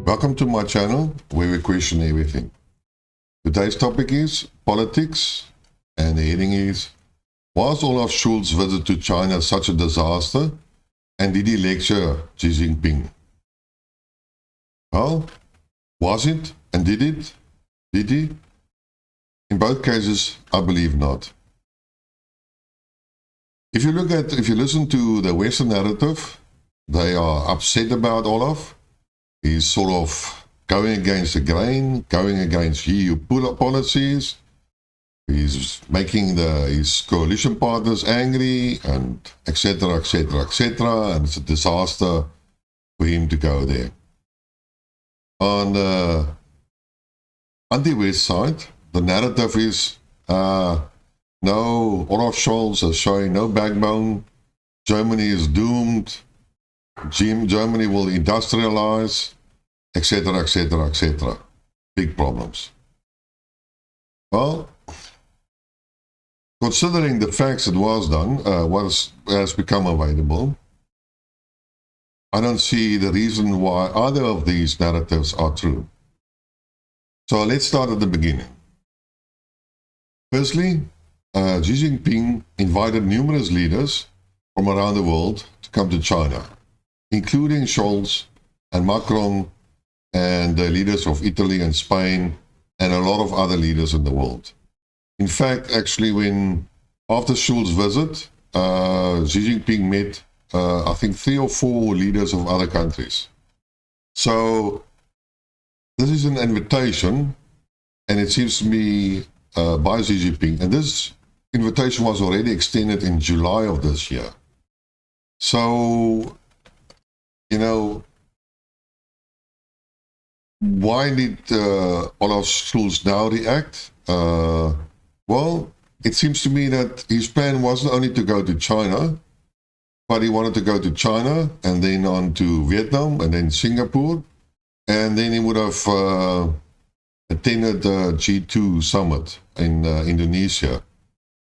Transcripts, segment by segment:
Welcome to my channel where we question everything. Today's topic is politics, and the heading is, was Olaf Scholtz visit to China such a disaster, and did he lecture Xi JinPing? Well, was it and did it? Did he? In both cases, I believe not. If you listen to the Western narrative, they are upset about Olaf. He's sort of going against the grain, going against EU policies. He's making his coalition partners angry, and etc., etc., etc. And it's a disaster for him to go there. On the anti-West side, the narrative is, no, Olaf Scholz is showing no backbone. Germany is doomed. Germany will industrialize, etc., etc., etc. Big problems. Well, considering the facts that was done, what has become available, I don't see the reason why either of these narratives are true. So let's start at the beginning. Firstly, Xi Jinping invited numerous leaders from around the world to come to China, including Scholz and Macron and the leaders of Italy and Spain and a lot of other leaders in the world. In fact, actually, after Scholz's visit, Xi Jinping met, I think, 3 or 4 leaders of other countries. So this is an invitation, and it seems to me by Xi Jinping, and this invitation was already extended in July of this year. So, why did Olaf Scholz now react? Well, it seems to me that his plan wasn't only to go to China, but he wanted to go to China and then on to Vietnam and then Singapore, and then he would have attended the G2 summit in Indonesia,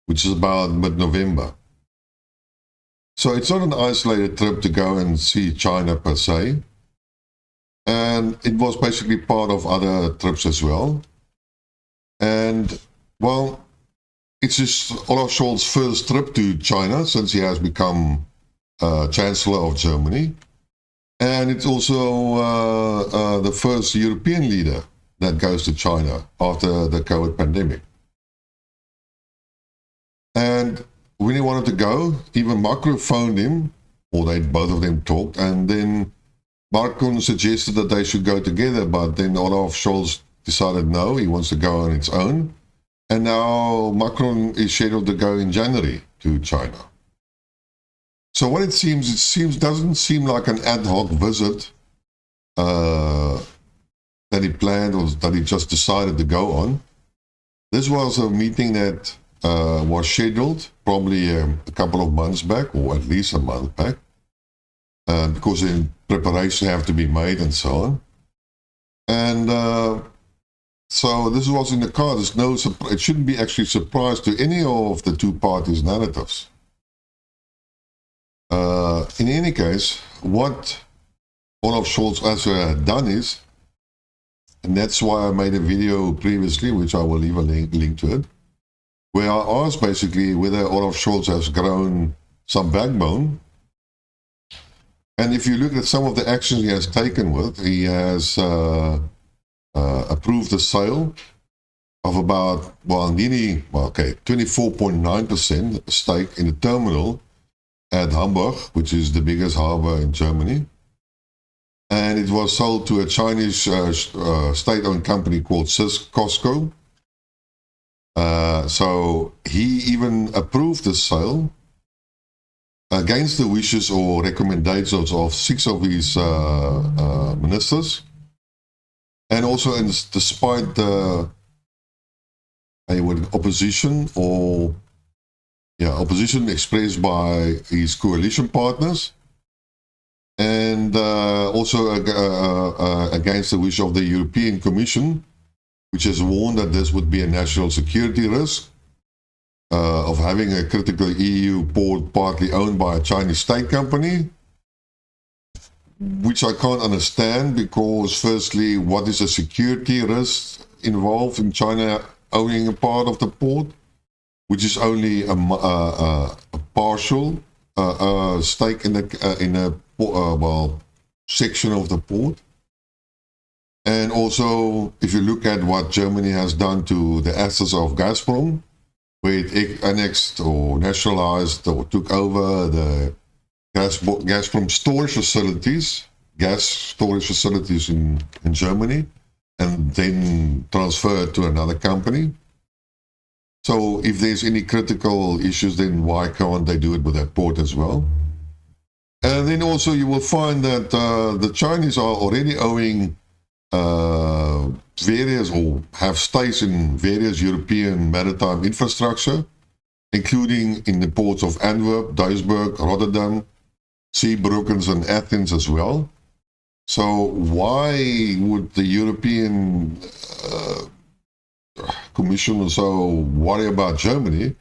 which is about mid-November. So it's not an isolated trip to go and see China per se. And it was basically part of other trips as well. And, well, it's just Olaf Scholz's first trip to China since he has become Chancellor of Germany. And it's also the first European leader that goes to China after the COVID pandemic. And when he wanted to go, even Macron phoned him, or both of them talked, and then Macron suggested that they should go together, but then Olaf Scholz decided no, he wants to go on its own. And now Macron is scheduled to go in January to China. So what it seems doesn't seem like an ad hoc visit that he planned or that he just decided to go on. This was a meeting that was scheduled probably a couple of months back, or at least a month back, because preparations have to be made and so on. And so this was in the cards. It shouldn't be actually a surprise to any of the two parties' narratives. In any case, what Olaf Scholz has done is, and that's why I made a video previously, which I will leave a link to it, where I asked basically whether Olaf Scholz has grown some backbone. And if you look at some of the actions he has taken he has approved the sale of about, nearly 24.9% stake in the terminal at Hamburg, which is the biggest harbor in Germany. And it was sold to a Chinese state-owned company called COSCO. So he even approved the sale against the wishes or recommendations of 6 of his ministers, and also despite the opposition expressed by his coalition partners, and also against the wish of the European Commission, which has warned that this would be a national security risk of having a critical EU port partly owned by a Chinese state company. which I can't understand, because firstly, what is the security risk involved in China owning a part of the port, which is only a partial stake in a section of the port. And also, if you look at what Germany has done to the assets of Gazprom, where it annexed or nationalized or took over the Gazprom storage facilities, gas storage facilities in Germany, and then transferred to another company. So if there's any critical issues, then why can't they do it with that port as well? And then also you will find that the Chinese are already owing various, or have stakes in various European maritime infrastructure, including in the ports of Antwerp, Duisburg, Rotterdam, Zeebrugge and Athens as well. So why would the European Commission or so worry about Germany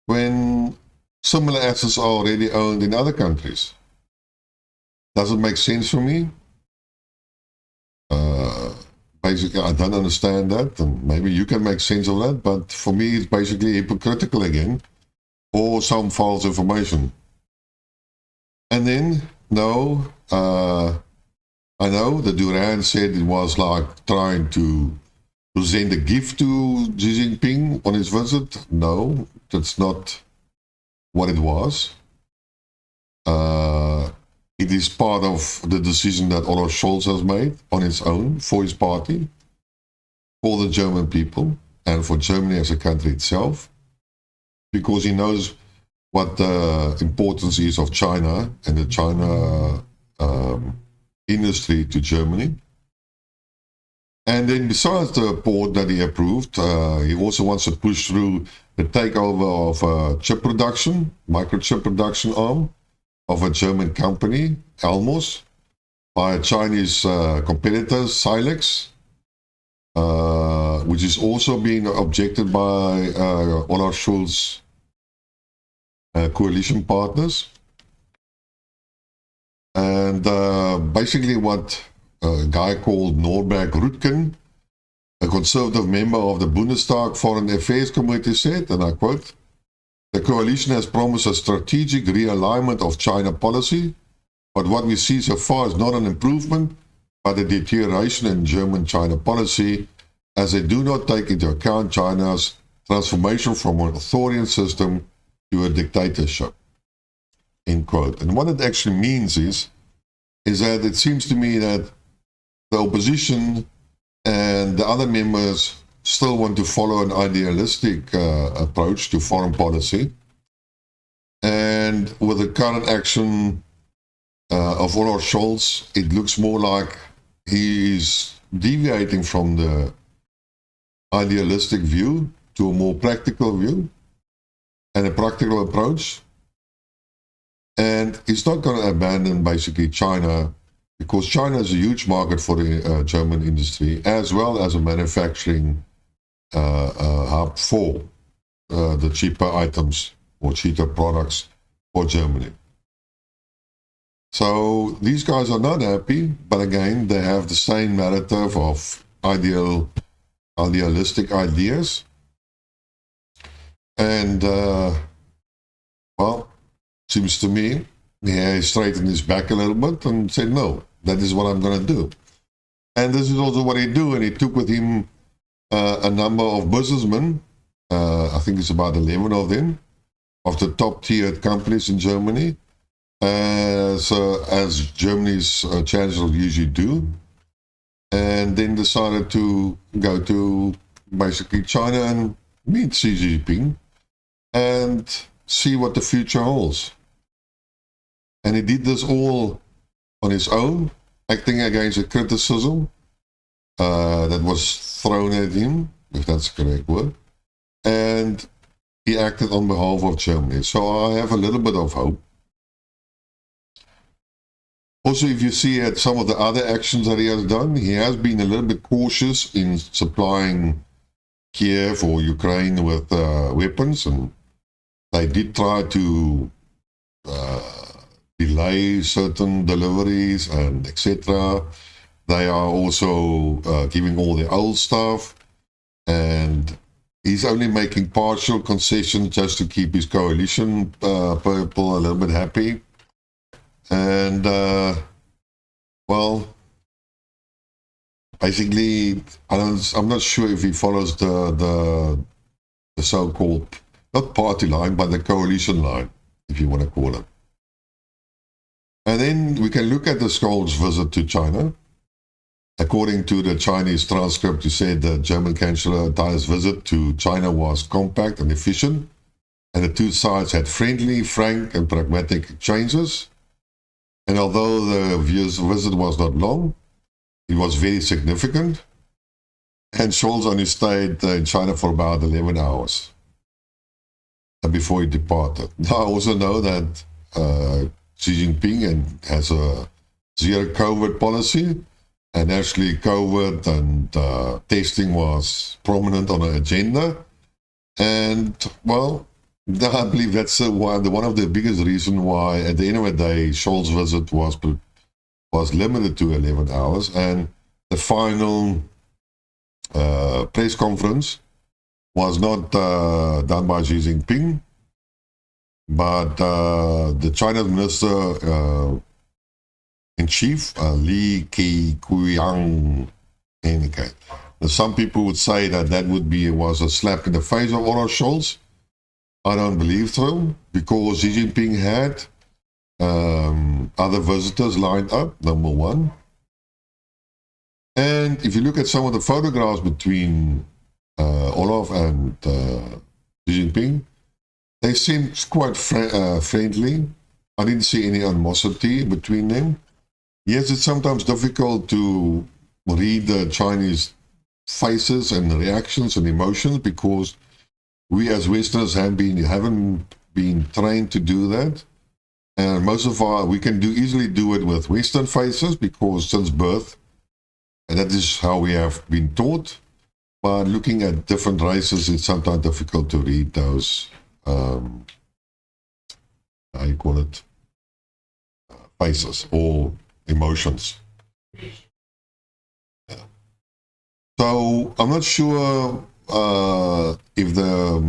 when similar assets are already owned in other countries? Doesn't make sense for me. Basically, I don't understand that, and maybe you can make sense of that, but for me it's basically hypocritical again, or some false information. And then, no, I know the Duran said it was like trying to send a gift to Xi Jinping on his visit. No, that's not what it was. It is part of the decision that Olaf Scholtz has made on his own, for his party, for the German people, and for Germany as a country itself, because he knows what the importance is of China and the China industry to Germany. And then besides the port that he approved, he also wants to push through the takeover of chip production, microchip production arm of a German company, Elmos, by a Chinese competitor, Silex, which is also being objected by Olaf Scholz coalition partners. And basically what a guy called Norbert Rüttgen, a conservative member of the Bundestag Foreign Affairs Committee, said, and I quote, "The coalition has promised a strategic realignment of China policy, but what we see so far is not an improvement, but a deterioration in German China policy, as they do not take into account China's transformation from an authoritarian system to a dictatorship." End quote. And what it actually means is that it seems to me that the opposition and the other members still want to follow an idealistic approach to foreign policy. And with the current action of Olaf Scholz, it looks more like he's deviating from the idealistic view to a more practical view and a practical approach. And he's not going to abandon basically China, because China is a huge market for the German industry, as well as a manufacturing hub for the cheaper items or cheaper products for Germany. So these guys are not happy, but again, they have the same narrative of idealistic ideas. And, well, seems to me he straightened his back a little bit and said, no, that is what I'm going to do. And this is also what he do, and he took with him a number of businessmen, I think it's about 11 of them, of the top-tiered companies in Germany, as Germany's chancellor usually do, and then decided to go to basically China and meet Xi Jinping and see what the future holds. And he did this all on his own, acting against the criticism that was thrown at him, if that's the correct word, and he acted on behalf of Germany. So I have a little bit of hope. Also, if you see at some of the other actions that he has done, he has been a little bit cautious in supplying Kiev or Ukraine with weapons, and they did try to delay certain deliveries and etc. They are also giving all the old stuff, and he's only making partial concessions just to keep his coalition people a little bit happy. And well, basically, I'm not sure if he follows the so-called, not party line, but the coalition line, if you want to call it. And then we can look at the Scholz visit to China. According to the Chinese transcript, he said the German Chancellor Dai's visit to China was compact and efficient, and the two sides had friendly, frank, and pragmatic exchanges. And although the visit was not long, it was very significant. And Scholz only stayed in China for about 11 hours before he departed. Now, I also know that Xi JinPing has a zero COVID policy, and actually COVID and testing was prominent on the agenda. And, well, I believe that's one of the biggest reasons why, at the end of the day, Scholz's visit was limited to 11 hours. And the final press conference was not done by Xi Jinping, but the China minister in chief, Li Keqiang. Okay. Some people would say that was a slap in the face of Olaf Scholz. I don't believe so, because Xi Jinping had other visitors lined up, number one. And if you look at some of the photographs between Olaf and Xi Jinping, they seemed quite friendly. I didn't see any animosity between them. Yes, it's sometimes difficult to read the Chinese faces and reactions and emotions, because we as Westerners haven't been trained to do that. And most of we can easily do it with Western faces, because since birth, and that is how we have been taught. But looking at different races, it's sometimes difficult to read those, how you call it, faces or emotions. Yeah. So I'm not sure if the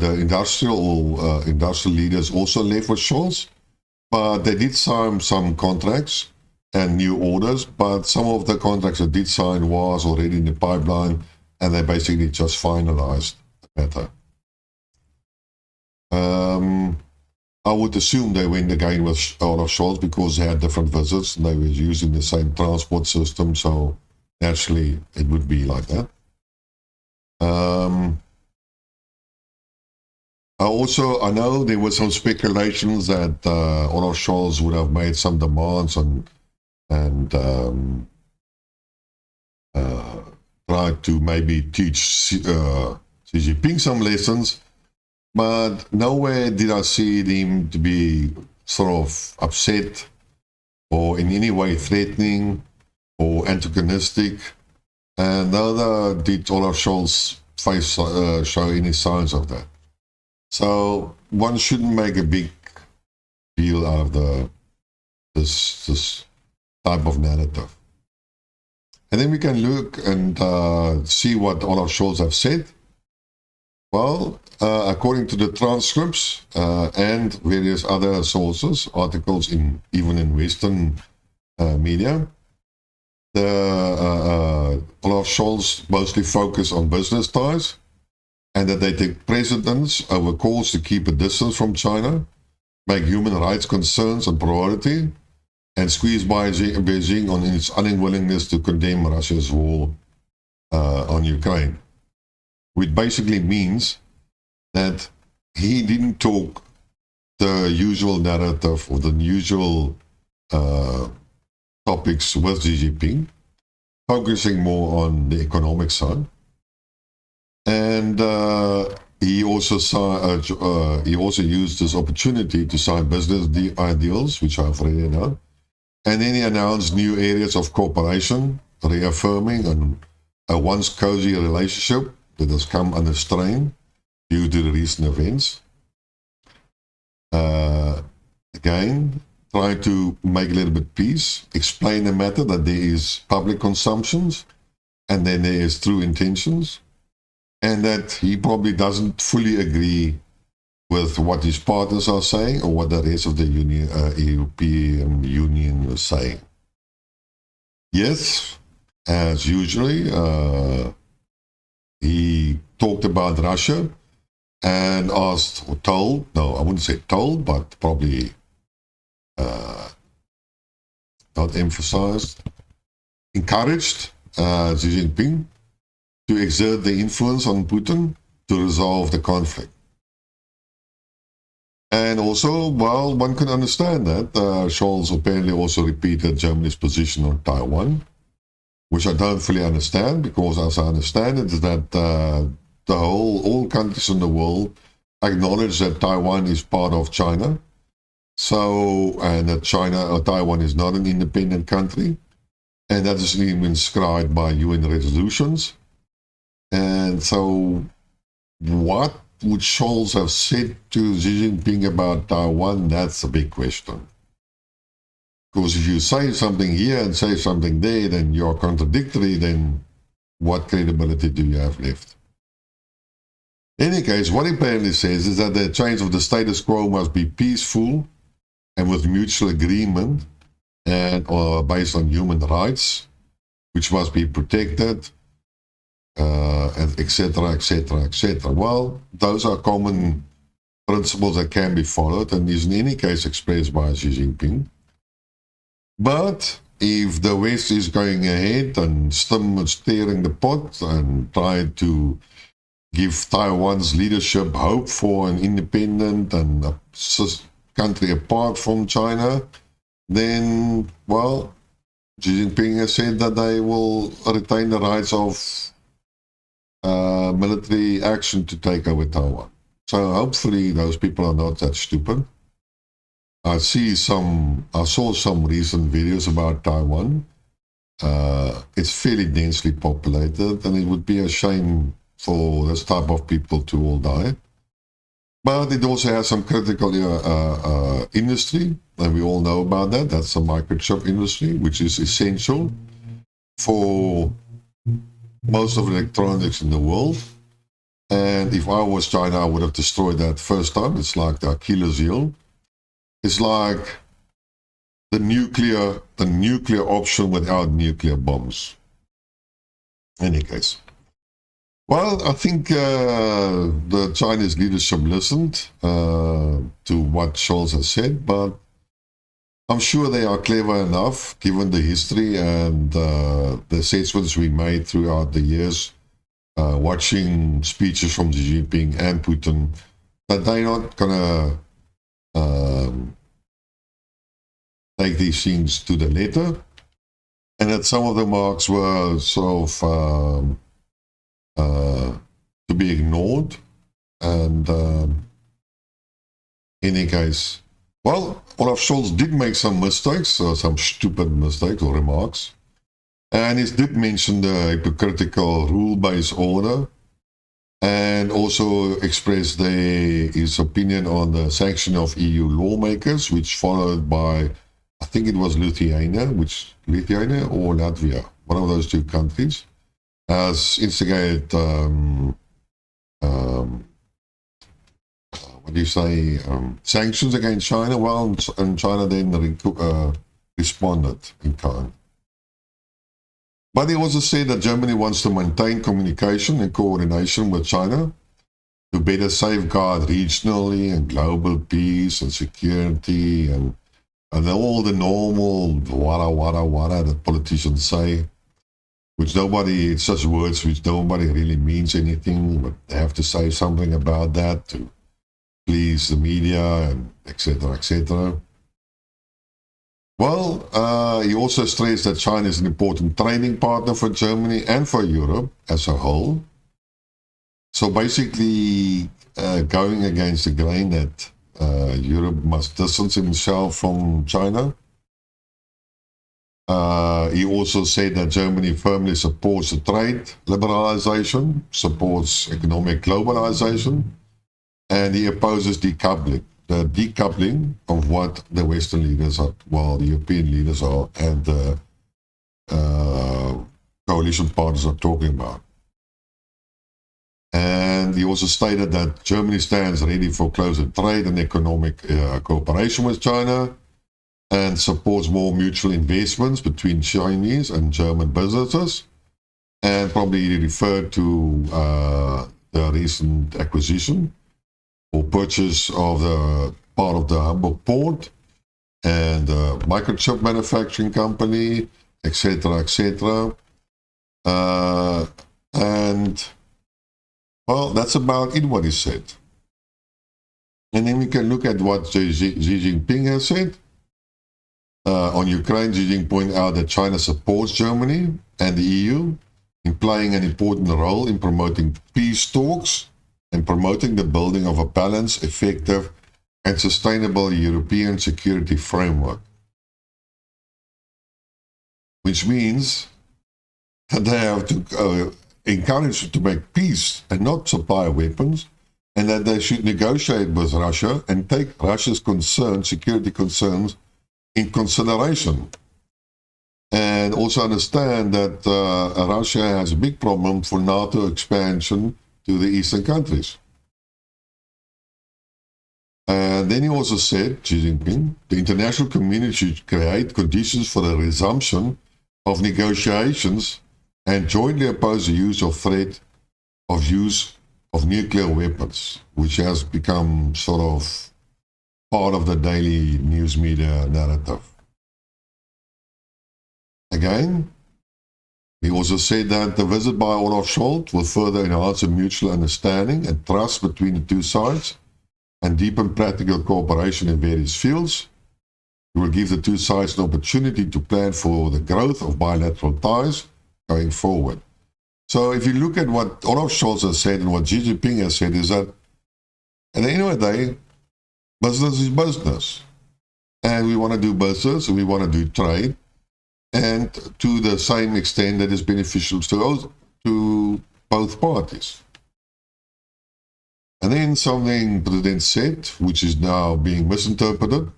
the industrial leaders also left with Scholz, but they did sign some contracts and new orders. But some of the contracts they did sign was already in the pipeline, and they basically just finalized the matter. I would assume they went again with Olaf Scholz, because they had different visits and they were using the same transport system, so naturally it would be like that. I know there were some speculations that Olaf Scholz would have made some demands and tried to maybe teach Xi Jinping some lessons. But nowhere did I see him to be sort of upset or in any way threatening or antagonistic. And neither did Olaf Scholz face show any signs of that. So one shouldn't make a big deal out of this type of narrative. And then we can look and see what Olaf Scholz have said. Well, according to the transcripts and various other sources, articles even in Western media, Olaf Scholz mostly focus on business ties, and that they take precedence over calls to keep a distance from China, make human rights concerns a priority, and squeeze Beijing on its unwillingness to condemn Russia's war on Ukraine. Which basically means that he didn't talk the usual narrative or the usual topics with Xi Jinping, focusing more on the economic side. And he also used this opportunity to sign business deals, which I've already known. And then he announced new areas of cooperation, reaffirming a once cozy relationship that has come under strain due to the recent events. Again, try to make a little bit peace, explain the matter that there is public consumptions and then there is true intentions, and that he probably doesn't fully agree with what his partners are saying or what the rest of the European Union is saying. Yes, as usually, he talked about Russia and asked or told, no, I wouldn't say told, but probably not emphasized, encouraged Xi Jinping to exert the influence on Putin to resolve the conflict. And also, well, one can understand that. Scholz apparently also repeated Germany's position on Taiwan, which I don't fully understand, because as I understand it, is that all countries in the world acknowledge that Taiwan is part of China. So, and that Taiwan is not an independent country, and that is even inscribed by UN resolutions. And so, what would Scholz have said to Xi Jinping about Taiwan? That's a big question. Because if you say something here and say something there, then you're contradictory, then what credibility do you have left? In any case, what he apparently says is that the change of the status quo must be peaceful and with mutual agreement and based on human rights, which must be protected, and etc., etc., etc. Well, those are common principles that can be followed and is in any case expressed by Xi Jinping. But if the West is going ahead and stirring the pot and trying to give Taiwan's leadership hope for an independent and a country apart from China, then, well, Xi Jinping has said that they will retain the rights of military action to take over Taiwan. So hopefully those people are not that stupid. I saw some recent videos about Taiwan. It's fairly densely populated, and it would be a shame for this type of people to all die. But it also has some critical industry, and we all know about that. That's the microchip industry, which is essential for most of the electronics in the world. And if I was China, I would have destroyed that first time. It's like the Achilles heel. It's like the nuclear option without nuclear bombs. In any case. Well, I think the Chinese leadership listened to what Scholz has said, but I'm sure they are clever enough, given the history and the assessments we made throughout the years, watching speeches from Xi Jinping and Putin, that they're not going to take these things to the letter, and that some of the remarks were sort of to be ignored. And in any case, well, Olaf Scholz did make some mistakes, or some stupid mistakes or remarks, and he did mention the hypocritical rule-based order, and also expressed his opinion on the sanction of EU lawmakers, which followed by, I think it was Lithuania or Latvia, one of those two countries, has instigated, sanctions against China. Well, and China then responded in kind. But he also said that Germany wants to maintain communication and coordination with China to better safeguard regionally and global peace and security and all the normal wada that politicians say, which it's just words which nobody really means anything, but they have to say something about that to please the media, and etc., etc. Well, he also stressed that China is an important trading partner for Germany and for Europe as a whole. So basically, going against the grain that Europe must distance himself from China. He also said that Germany firmly supports the trade liberalization, supports economic globalization, and he opposes decoupling, the decoupling of what the Western leaders are, well, the European leaders are, and the coalition partners are talking about. And he also stated that Germany stands ready for closer trade and economic cooperation with China, and supports more mutual investments between Chinese and German businesses, and probably referred to the recent acquisition or purchase of the part of the Hamburg port and microchip manufacturing company, etc., etc. And well, that's about it, what he said. And then we can look at what Xi Jinping has said. On Ukraine, Xi Jinping pointed out that China supports Germany and the EU in playing an important role in promoting peace talks and promoting the building of a balanced, effective, and sustainable European security framework. Which means that they have to encourage to make peace and not supply weapons, and that they should negotiate with Russia and take Russia's concerns, security concerns, in consideration. And also understand that Russia has a big problem for NATO expansion to the eastern countries. And then he also said, Xi Jinping, the international community should create conditions for the resumption of negotiations and jointly oppose the use of threat of use of nuclear weapons, which has become sort of part of the daily news media narrative. Again, he also said that the visit by Olaf Scholtz will further enhance a mutual understanding and trust between the two sides and deepen practical cooperation in various fields. It will give the two sides an opportunity to plan for the growth of bilateral ties going forward. So if you look at what Olaf Scholtz has said and what Xi Jinping has said, is that at the end of the day, business is business. And we want to do business, and we want to do trade, and to the same extent that is beneficial to both parties. And then something President said, which is now being misinterpreted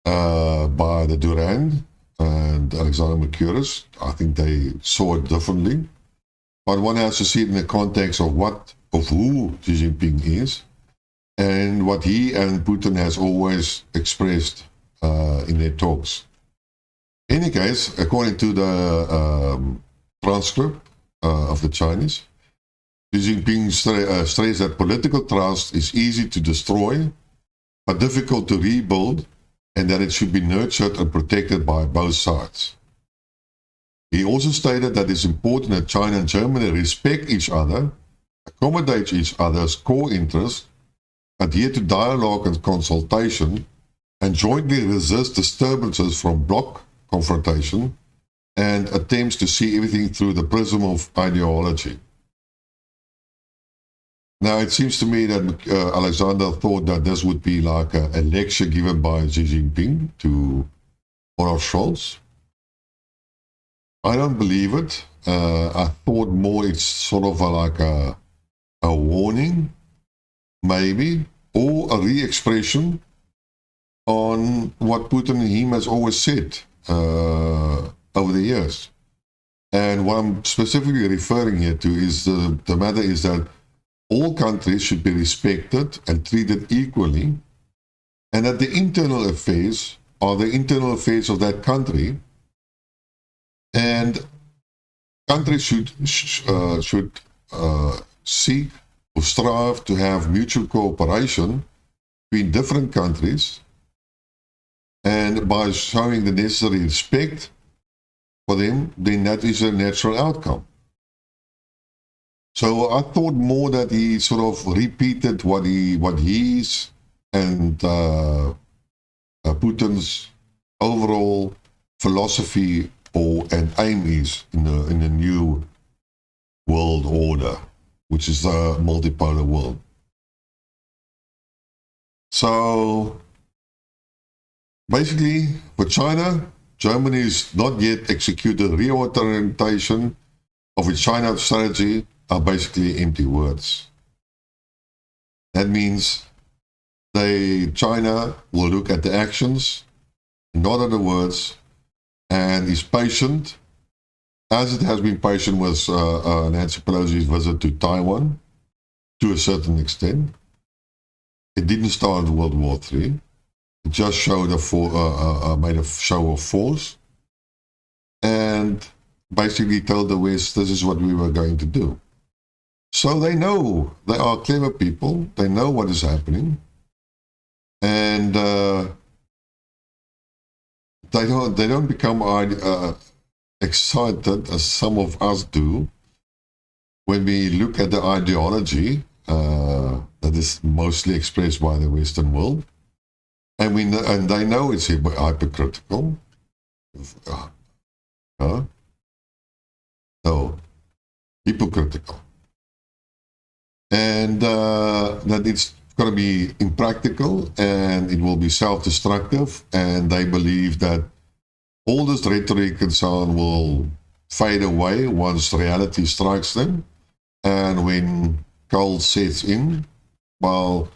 by the Durand and Alexander Mercouris. I think they saw it differently. But one has to see it in the context of who Xi Jinping is, and what he and Putin has always expressed in their talks. In any case, according to the transcript of the Chinese, Xi Jinping stressed that political trust is easy to destroy, but difficult to rebuild, and that it should be nurtured and protected by both sides. He also stated that it's important that China and Germany respect each other, accommodate each other's core interests, adhere to dialogue and consultation, and jointly resist disturbances from bloc confrontation and attempts to see everything through the prism of ideology. Now, it seems to me that Alexander thought that this would be like a lecture given by Xi Jinping to Olaf Scholtz. I don't believe it. I thought more it's sort of like a warning, maybe, or a re-expression on what Putin and him has always said over the years. And what I'm specifically referring here to is the matter is that all countries should be respected and treated equally, and that the internal affairs are the internal affairs of that country, and countries should seek or strive to have mutual cooperation between different countries, and by showing the necessary respect for them, then that is a natural outcome. So I thought more that he sort of repeated what he's and Putin's overall philosophy and aim is in the new world order, which is the multipolar world. So basically, for China, Germany has not yet executed reorientation of its China strategy, are basically empty words. That means China will look at the actions, not at the words, and is patient, as it has been patient with Nancy Pelosi's visit to Taiwan, to a certain extent. It didn't start World War III. It just showed made a show of force, and basically told the West, this is what we were going to do. So they know, they are clever people, they know what is happening, and they don't become excited as some of us do when we look at the ideology that is mostly expressed by the Western world, and they know it's hypocritical. No, hypocritical. And that it's going to be impractical and it will be self-destructive, and they believe that all this rhetoric and so on will fade away once reality strikes them, and when cold sets in. Well,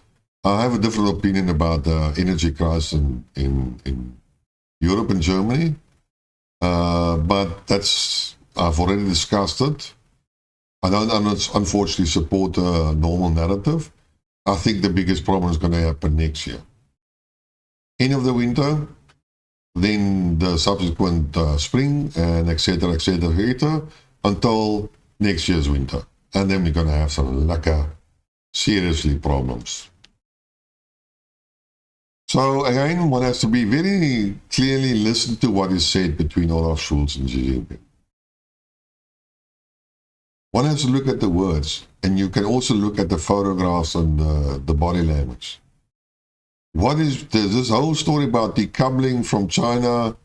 I have a different opinion about the energy crisis in Europe and Germany, but I've already discussed it. I don't unfortunately support a normal narrative. I think the biggest problem is going to happen next year. End of the winter, then the subsequent spring, and etc., until next year's winter. And then we're going to have some seriously problems. So again, one has to be very clearly listen to what is said between Olaf Scholtz and Xi Jinping. One has to look at the words, and you can also look at the photographs and the body language. What is this whole story about decoupling from China?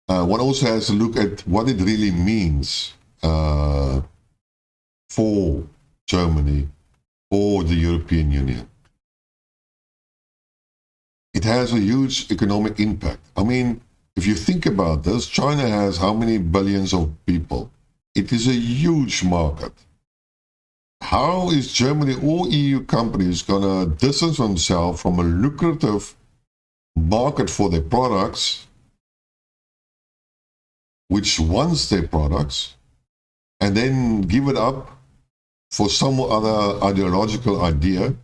One also has to look at what it really means for Germany or the European Union. It has a huge economic impact. I mean, if you think about this, China has how many billions of people? It is a huge market. How is Germany or EU companies going to distance themselves from a lucrative market for their products, which wants their products, and then give it up for some other ideological idea,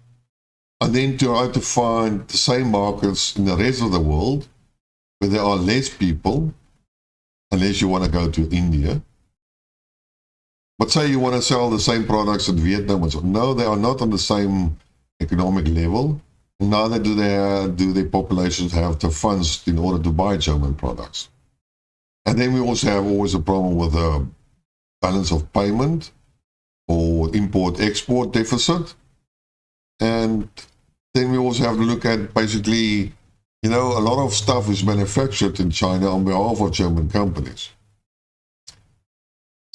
and then try to find the same markets in the rest of the world where there are less people, unless you want to go to India. But say you want to sell the same products in Vietnam. No, they are not on the same economic level. Neither do their populations have the funds in order to buy German products. And then we also have always a problem with the balance of payment or import-export deficit. And then we also have to look at basically, a lot of stuff is manufactured in China on behalf of German companies.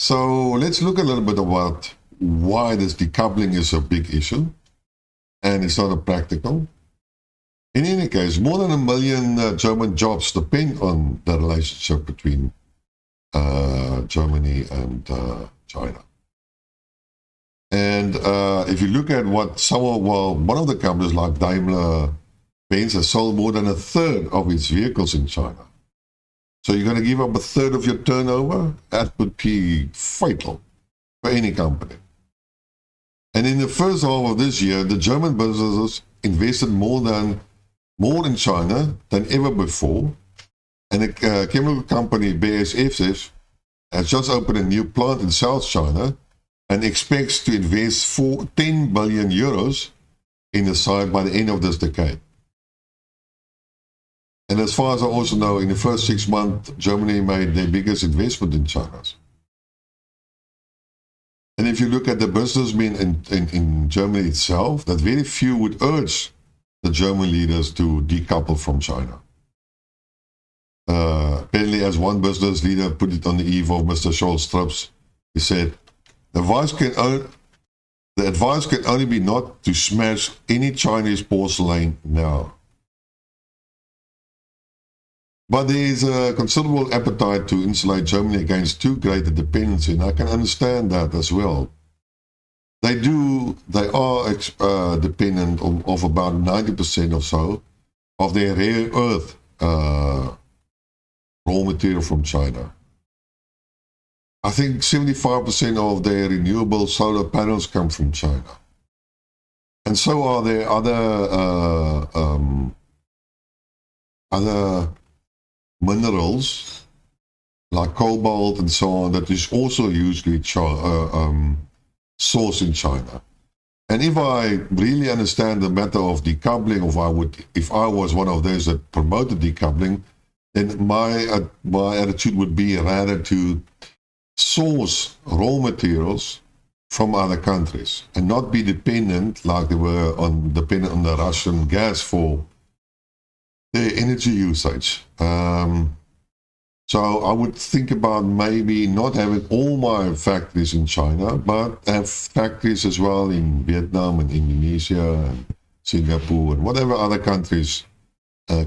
So let's look a little bit about why this decoupling is a big issue, and it's not a practical. In any case, more than 1 million German jobs depend on the relationship between Germany and China. And if you look at what one of the companies like Daimler-Benz has sold more than 1/3 of its vehicles in China. So you're going to give up 1/3 of your turnover? That would be fatal for any company. And in the first half of this year, the German businesses invested more in China than ever before. And the chemical company BASF has just opened a new plant in South China and expects to invest 10 billion euros in the site by the end of this decade. And as far as I also know, in the first 6 months, Germany made their biggest investment in China. And if you look at the businessmen in Germany itself, that very few would urge the German leaders to decouple from China. Apparently, as one business leader put it on the eve of Mr. Scholz's trips, he said, the advice can only be not to smash any Chinese porcelain now. But there is a considerable appetite to insulate Germany against too great a dependency, and I can understand that as well. they are dependent of about 90% or so of their rare earth raw material from China. I think 75% of their renewable solar panels come from China. And so are there other minerals like cobalt and so on that is also usually sourced in China. And if I really understand the matter of decoupling, if I was one of those that promoted decoupling, then my attitude would be rather to source raw materials from other countries and not be dependent like they were dependent on the Russian gas for their energy usage. So I would think about maybe not having all my factories in China, but have factories as well in Vietnam and Indonesia and Singapore and whatever other countries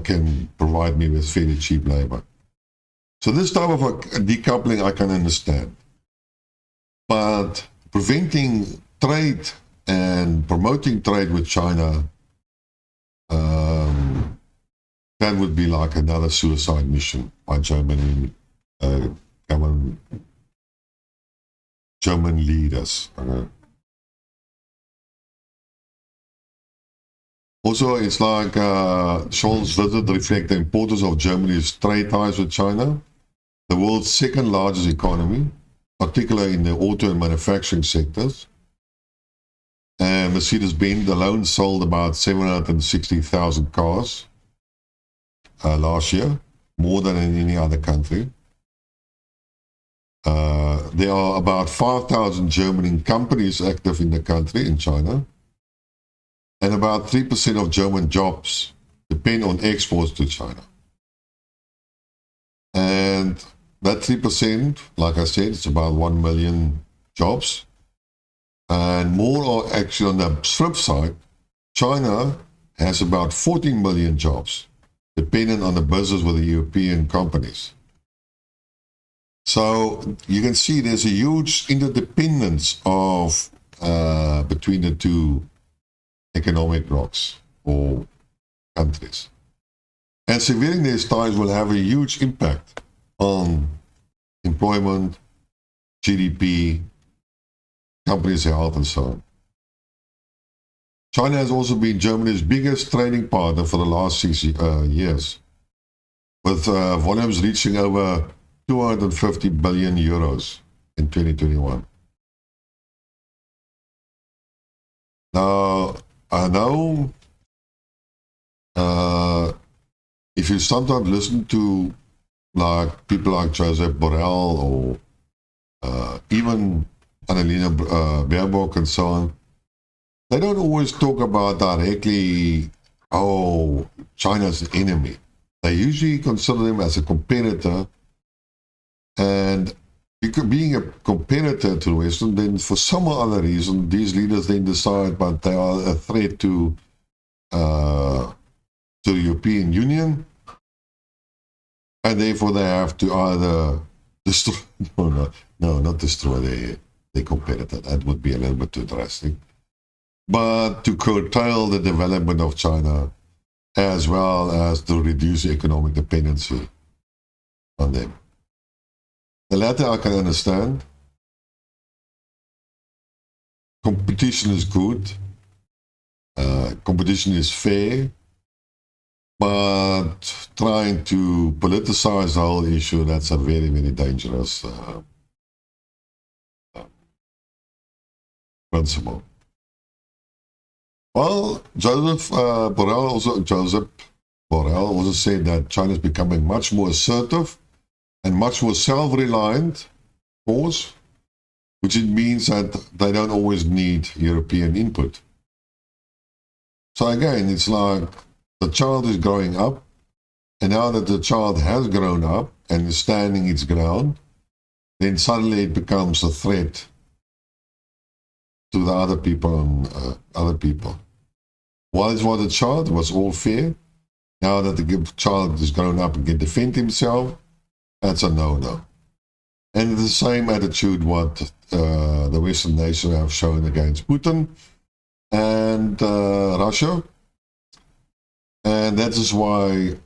can provide me with fairly cheap labor. So this type of a decoupling I can understand. But preventing trade and promoting trade with China, that would be like another suicide mission by German leaders. Also, it's like Scholz's visit reflects the importance of Germany's trade ties with China, the world's second largest economy, particularly in the auto and manufacturing sectors. And Mercedes-Benz alone sold about 760,000 cars last year, more than in any other country. There are about 5,000 German companies active in the country, in China, and about 3% of German jobs depend on exports to China. And that 3%, like I said, it's about 1 million jobs. And more or actually on the flip side, China has about 14 million jobs, dependent on the business with the European companies. So you can see there's a huge interdependence of between the two economic blocks or countries. And severing these ties will have a huge impact on employment, GDP, companies' health, and so on. China has also been Germany's biggest trading partner for the last 6 years, with volumes reaching over 250 billion euros in 2021. Now, I know if you sometimes listen to like people like Joseph Borrell or even Annalena Baerbock and so on, they don't always talk about directly, oh, China's an enemy. They usually consider them as a competitor, and being a competitor to the Western, then for some other reason, these leaders then decide that they are a threat to the European Union, and therefore they have to either destroy, not destroy their competitor. That would be a little bit too drastic. But to curtail the development of China, as well as to reduce economic dependency on them. The latter I can understand. Competition is good. Competition is fair. But trying to politicize the whole issue, that's a very, very dangerous principle. Well, Joseph Borrell also said that China is becoming much more assertive and much more self-reliant force, which it means that they don't always need European input. So again, it's like the child is growing up, and now that the child has grown up and is standing its ground, then suddenly it becomes a threat to the other people and other people. While it was a child, it was all fair. Now that the child is grown up and can defend himself, that's a no-no. And the same attitude what the Western nations have shown against Putin and Russia. And that is why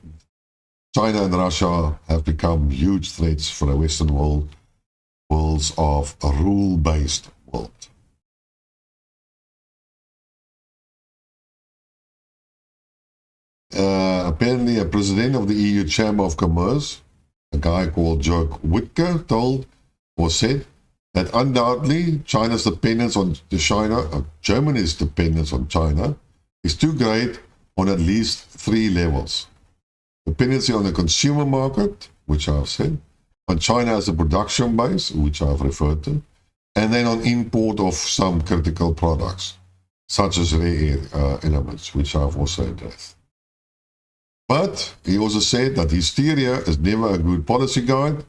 China and Russia have become huge threats for the Western worlds of a rule-based world. Apparently, a president of the EU Chamber of Commerce, a guy called Jörg Wittke, said that undoubtedly China's dependence on Germany's dependence on China is too great on at least 3 levels. Dependency on the consumer market, which I've said, on China as a production base, which I've referred to, and then on import of some critical products, such as rare elements, which I've also addressed. But he also said that hysteria is never a good policy guide.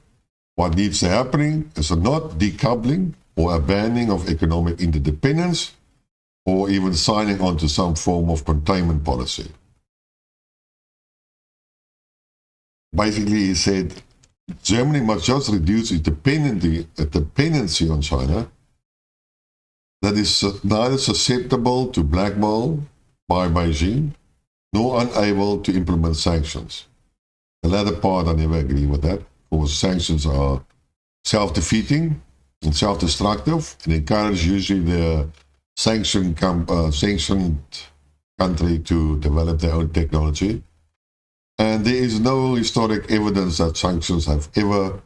What needs to happen is a not decoupling or abandoning of economic interdependence, or even signing on to some form of containment policy. Basically, he said Germany must just reduce its dependency on China that is neither susceptible to blackmail by Beijing nor unable to implement sanctions. The latter part, I never agree with that, because sanctions are self-defeating and self-destructive and encourage usually the sanctioned country to develop their own technology. And there is no historic evidence that sanctions have ever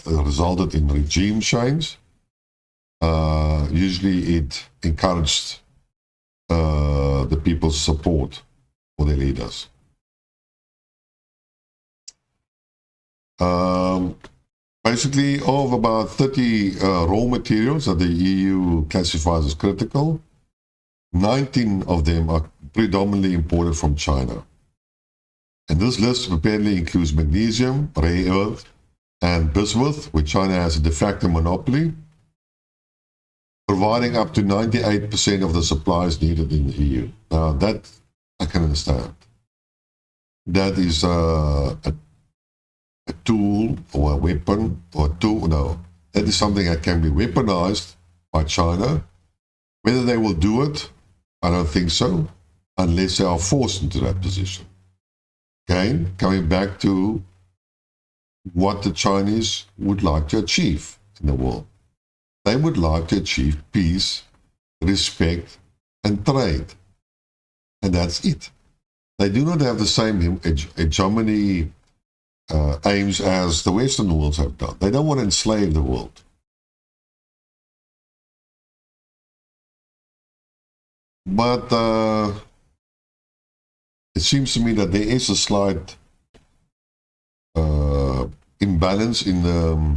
resulted in regime change. Usually it encouraged the people's support for their leaders. Basically, of about 30 raw materials that the EU classifies as critical, 19 of them are predominantly imported from China. And this list apparently includes magnesium, rare earth, and bismuth, which China has a de facto monopoly, providing up to 98% of the supplies needed in the EU. Now, that I can understand. That is a tool or a weapon or a tool. No, that is something that can be weaponized by China. Whether they will do it, I don't think so, unless they are forced into that position. Again, coming back to what the Chinese would like to achieve in the world. They would like to achieve peace, respect, and trade. And that's it. They do not have the same hegemony aims as the Western worlds have done. They don't want to enslave the world. But it seems to me that there is a slight imbalance in the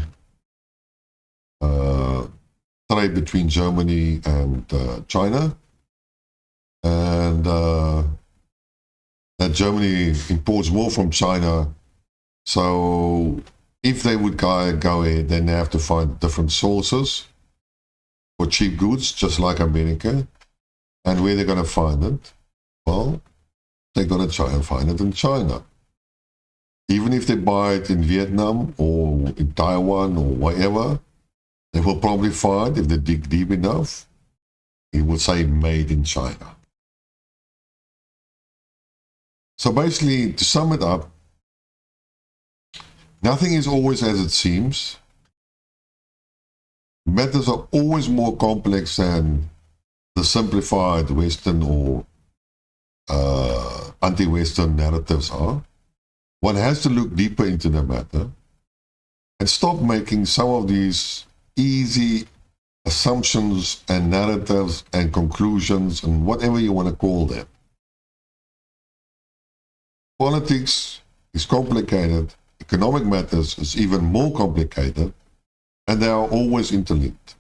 trade between Germany and China, and that Germany imports more from China. So if they would go ahead, then they have to find different sources for cheap goods, just like America. And where they're going to find it? Well, they're going to try and find it in China. Even if they buy it in Vietnam or in Taiwan or wherever, they will probably find, if they dig deep enough, it will say made in China. So basically, to sum it up, nothing is always as it seems. Matters are always more complex than the simplified Western or anti-Western narratives are. One has to look deeper into the matter and stop making some of these easy assumptions and narratives and conclusions and whatever you want to call them. Politics is complicated. Economic matters is even more complicated, and they are always interlinked.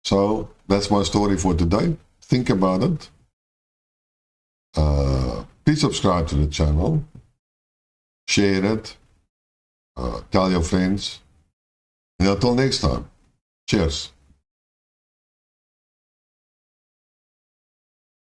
So that's my story for today. Think about it. Please subscribe to the channel. Share it. Tell your friends. And until next time, cheers.